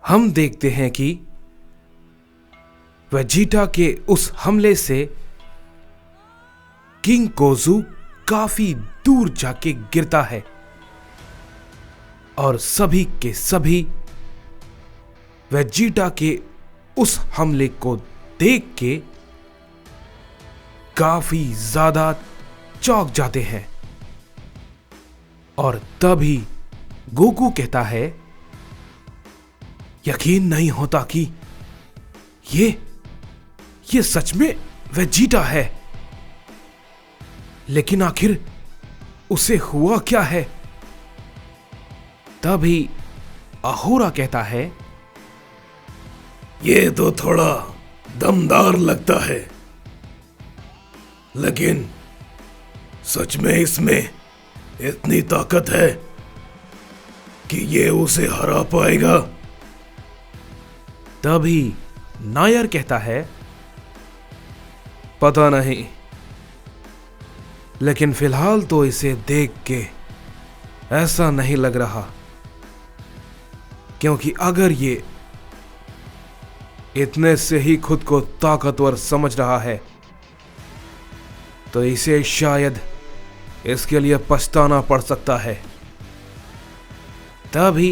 हम देखते हैं कि वेजिटा के उस हमले से किंग कोजू काफी दूर जाके गिरता है और सभी के सभी वेजिटा के उस हमले को देख के काफी ज्यादा चौंक जाते हैं। और तभी गोकू कहता है, यकीन नहीं होता कि ये सच में वेजिटा है, लेकिन आखिर उसे हुआ क्या है? तभी अहोरा कहता है, ये तो थोड़ा दमदार लगता है, लेकिन सच में इसमें इतनी ताकत है कि ये उसे हरा पाएगा? तभी नायर कहता है, पता नहीं, लेकिन फिलहाल तो इसे देख के ऐसा नहीं लग रहा, क्योंकि अगर ये इतने से ही खुद को ताकतवर समझ रहा है तो इसे शायद इसके लिए पछताना पड़ सकता है। तभी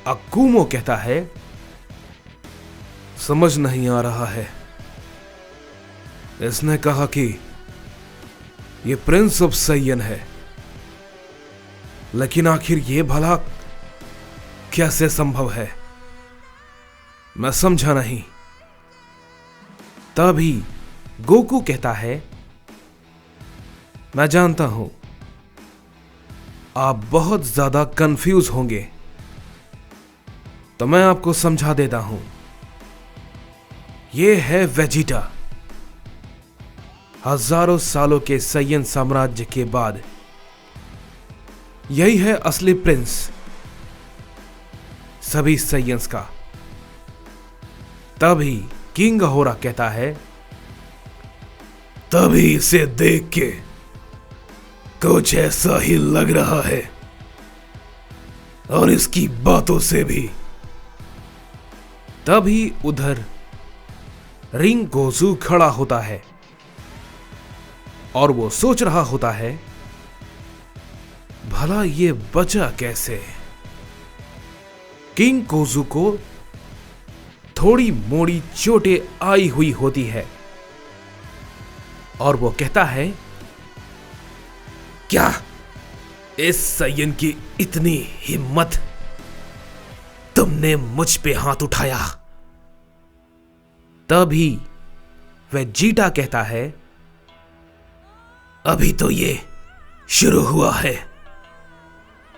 अकुमो कहता है, समझ नहीं आ रहा है। इसने कहा कि ये प्रिंस ऑफ सैयन है, लेकिन आखिर ये भला कैसे संभव है? मैं समझा नहीं। तभी गोकू कहता है, मैं जानता हूं आप बहुत ज्यादा कंफ्यूज होंगे, तो मैं आपको समझा देता हूं। यह है वेजिटा। हजारों सालों के सैयन साम्राज्य के बाद यही है असली प्रिंस सभी सैयन्स का। तभी किंग अहोरा कहता है, तभी इसे देख के कुछ ऐसा ही लग रहा है, और इसकी बातों से भी। तभी उधर रिंग गोजू खड़ा होता है और वो सोच रहा होता है, भला ये बचा कैसे? किंग कोजू को थोड़ी मोड़ी चोटें आई हुई होती है और वो कहता है, क्या इस सैयन की इतनी हिम्मत? तुमने मुझ पे हाथ उठाया? तभी वेजिटा कहता है, अभी तो ये शुरू हुआ है,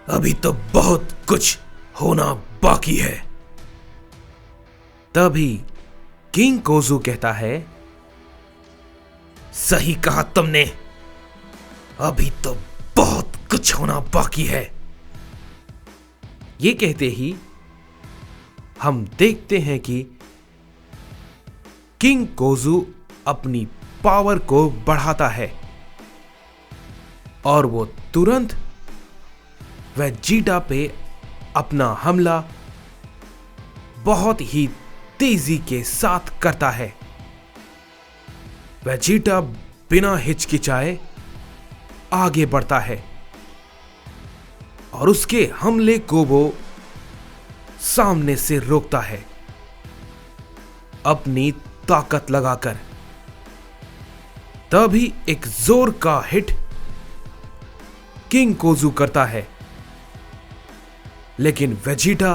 अभी तो बहुत कुछ होना बाकी है। तभी किंग कोजू कहता है, सही कहा तुमने, अभी तो बहुत कुछ होना बाकी है। ये कहते ही हम देखते हैं कि किंग कोजू अपनी पावर को बढ़ाता है और वो तुरंत वेजिटा पे अपना हमला बहुत ही तेजी के साथ करता है। वेजिटा बिना हिचकिचाए आगे बढ़ता है और उसके हमले को वो सामने से रोकता है अपनी ताकत लगाकर। तभी एक जोर का हिट किंग कोजू करता है, लेकिन वेजिटा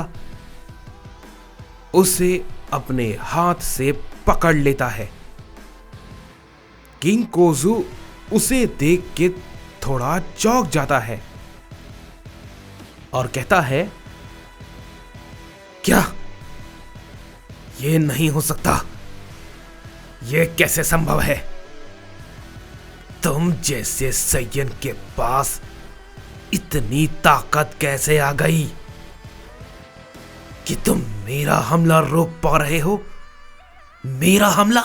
उसे अपने हाथ से पकड़ लेता है। किंग कोजू उसे देख के थोड़ा चौंक जाता है और कहता है, क्या यह नहीं हो सकता? यह कैसे संभव है? तुम जैसे सैयन के पास इतनी ताकत कैसे आ गई कि तुम मेरा हमला रोक पा रहे हो? मेरा हमला?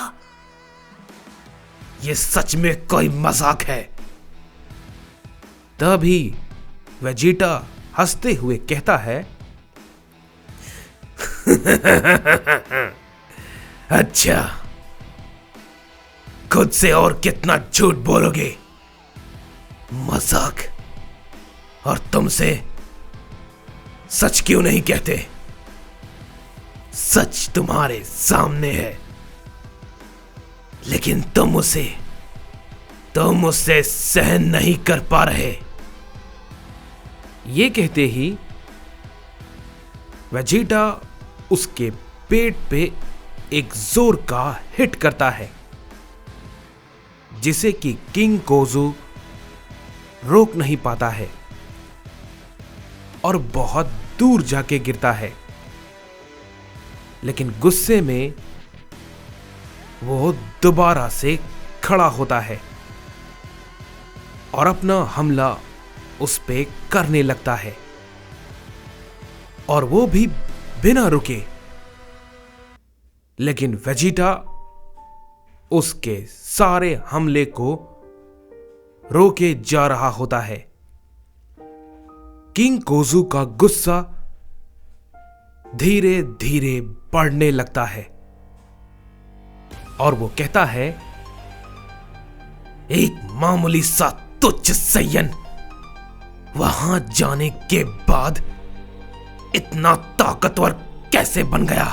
यह सच में कोई मजाक है। तभी वेजिटा हंसते हुए कहता है, अच्छा, खुद से और कितना झूठ बोलोगे? मजाक। और तुमसे सच क्यों नहीं कहते? सच तुम्हारे सामने है, लेकिन तुम उससे सहन नहीं कर पा रहे। ये कहते ही वेजिटा उसके पेट पे एक जोर का हिट करता है, जिसे कि किंग कोजू रोक नहीं पाता है और बहुत दूर जाके गिरता है। लेकिन गुस्से में वो दोबारा से खड़ा होता है और अपना हमला उस पे करने लगता है, और वो भी बिना रुके। लेकिन वेजिटा उसके सारे हमले को रोके जा रहा होता है। किंग कोजू का गुस्सा धीरे धीरे बढ़ने लगता है और वो कहता है, एक मामूली सा तुच्छ सैयन वहां जाने के बाद इतना ताकतवर कैसे बन गया?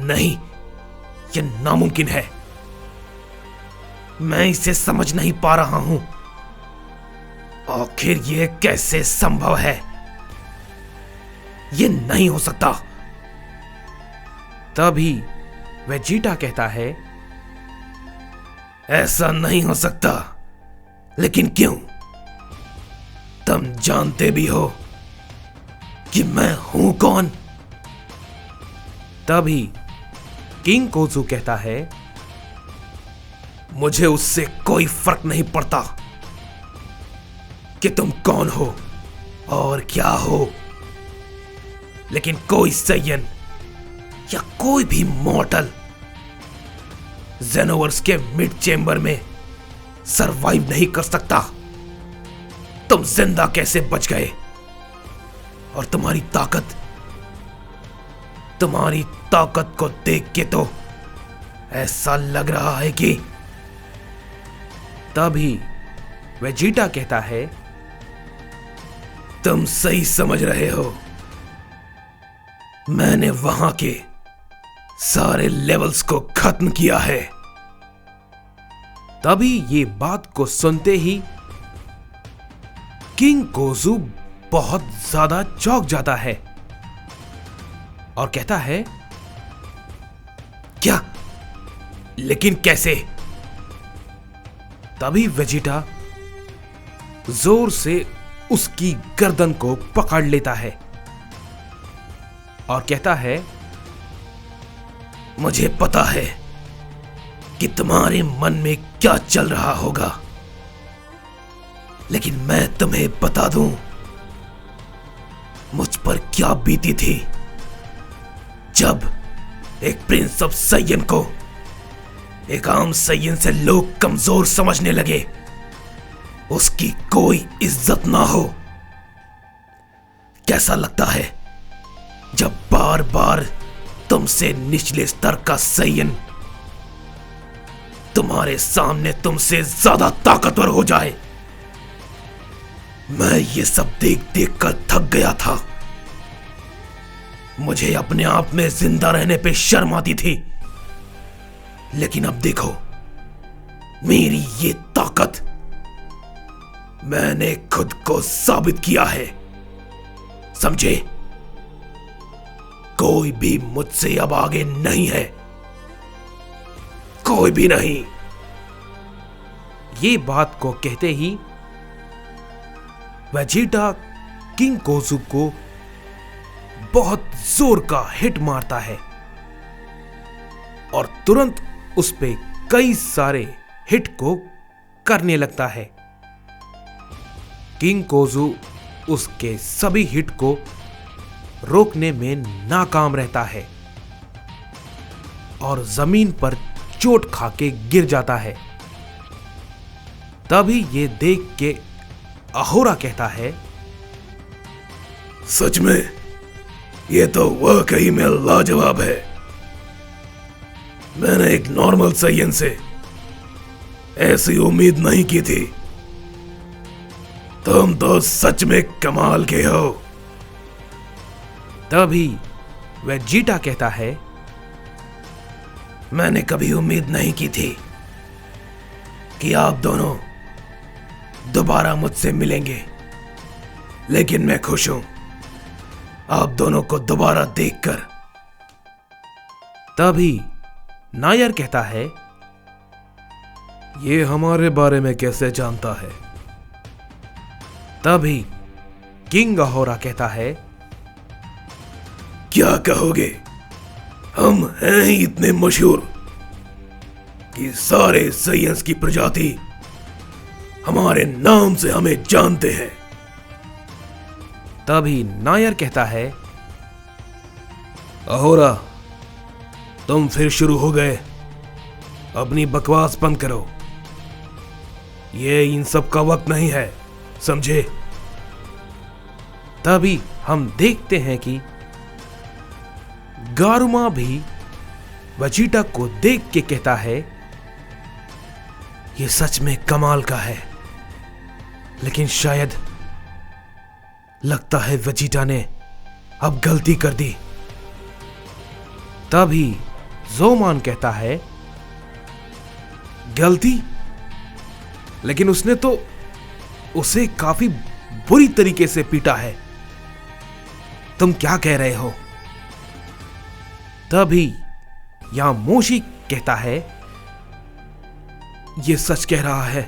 नहीं, यह नामुमकिन है। मैं इसे समझ नहीं पा रहा हूं। आखिर यह कैसे संभव है? यह नहीं हो सकता। तभी वेजिटा कहता है, ऐसा नहीं हो सकता। लेकिन क्यों? तुम जानते भी हो कि मैं हूं कौन? तभी किंग कोजू कहता है, मुझे उससे कोई फर्क नहीं पड़ता कि तुम कौन हो और क्या हो, लेकिन कोई सैयन या कोई भी मॉर्टल जेनोवर्स के मिड चेंबर में सरवाइव नहीं कर सकता। तुम जिंदा कैसे बच गए? और तुम्हारी ताकत को देख के तो ऐसा लग रहा है कि। तभी वेजिटा कहता है, तुम सही समझ रहे हो। मैंने वहां के सारे लेवल्स को खत्म किया है। तभी ये बात को सुनते ही किंग कोजू बहुत ज्यादा चौंक जाता है और कहता है, क्या? लेकिन कैसे? तभी वेजिटा जोर से उसकी गर्दन को पकड़ लेता है और कहता है, मुझे पता है कि तुम्हारे मन में क्या चल रहा होगा, लेकिन मैं तुम्हें बता दूं मुझ पर क्या बीती थी जब एक प्रिंस ऑफ सैयन को एक आम सैयन से लोग कमजोर समझने लगे, उसकी कोई इज्जत ना हो। कैसा लगता है जब बार बार तुमसे निचले स्तर का सैयन तुम्हारे सामने तुमसे ज्यादा ताकतवर हो जाए? मैं ये सब देख देख कर थक गया था। मुझे अपने आप में जिंदा रहने पे शर्म आती थी, लेकिन अब देखो मेरी ये ताकत, मैंने खुद को साबित किया है। समझे? कोई भी मुझसे अब आगे नहीं है, कोई भी नहीं। ये बात को कहते ही वेजिटा किंग कोजू को बहुत जोर का हिट मारता है और तुरंत उस पे कई सारे हिट को करने लगता है। किंग कोजू उसके सभी हिट को रोकने में नाकाम रहता है और जमीन पर चोट खाके गिर जाता है। तभी ये देख के अहोरा कहता है, सच में ये तो वाकई में लाजवाब है। मैंने एक नॉर्मल सैयन से ऐसी उम्मीद नहीं की थी। तुम तो सच में कमाल के हो। तभी वेजिटा कहता है, मैंने कभी उम्मीद नहीं की थी कि आप दोनों दोबारा मुझसे मिलेंगे, लेकिन मैं खुश हूं आप दोनों को दोबारा देखकर। तभी नायर कहता है, ये हमारे बारे में कैसे जानता है? तभी किंग अहोरा कहता है, क्या कहोगे, हम हैं ही इतने मशहूर कि सारे सैयन्स की प्रजाति हमारे नाम से हमें जानते हैं। तभी नायर कहता है, अहोरा तुम फिर शुरू हो गए, अपनी बकवास बंद करो। ये इन सब का वक्त नहीं है, समझे? तभी हम देखते हैं कि गारुमा भी वेजिटा को देख के कहता है, ये सच में कमाल का है, लेकिन शायद लगता है वेजिटा ने अब गलती कर दी। तभी ज़ोमान कहता है, गलती? लेकिन उसने तो उसे काफी बुरी तरीके से पीटा है। तुम क्या कह रहे हो? तभी यामोशी कहता है, यह सच कह रहा है,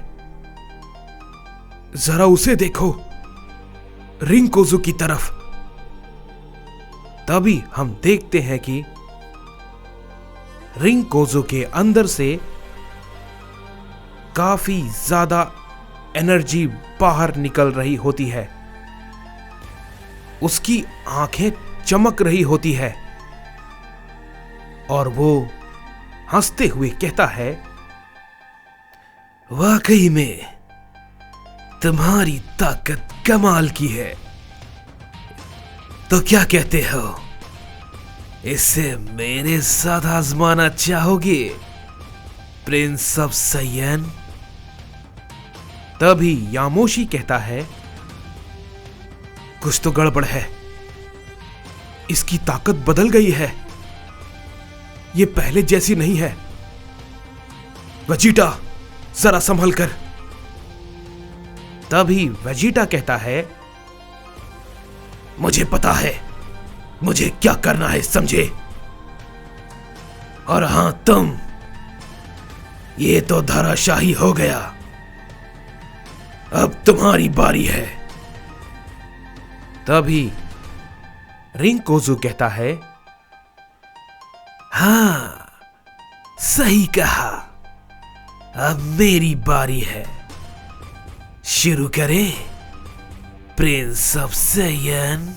जरा उसे देखो, रिंकोजू की तरफ। तभी हम देखते हैं कि रिंकोजू के अंदर से काफी ज्यादा एनर्जी बाहर निकल रही होती है। उसकी आंखें चमक रही होती है और वो हंसते हुए कहता है, वाकई में तुम्हारी ताकत कमाल की है। तो क्या कहते हो, इसे मेरे साथ आजमाना चाहोगे, प्रिंस ऑफ सैयन? तभी यामोशी कहता है, कुछ तो गड़बड़ है, इसकी ताकत बदल गई है, ये पहले जैसी नहीं है। वेजिटा जरा संभल कर। तभी वेजिटा कहता है, मुझे पता है मुझे क्या करना है, समझे? और हां तुम, ये तो धराशाही हो गया, अब तुम्हारी बारी है। तभी रिंकोजू कहता है, हां सही कहा, अब मेरी बारी है। शुरू करें, प्रिंस ऑफ सैयन।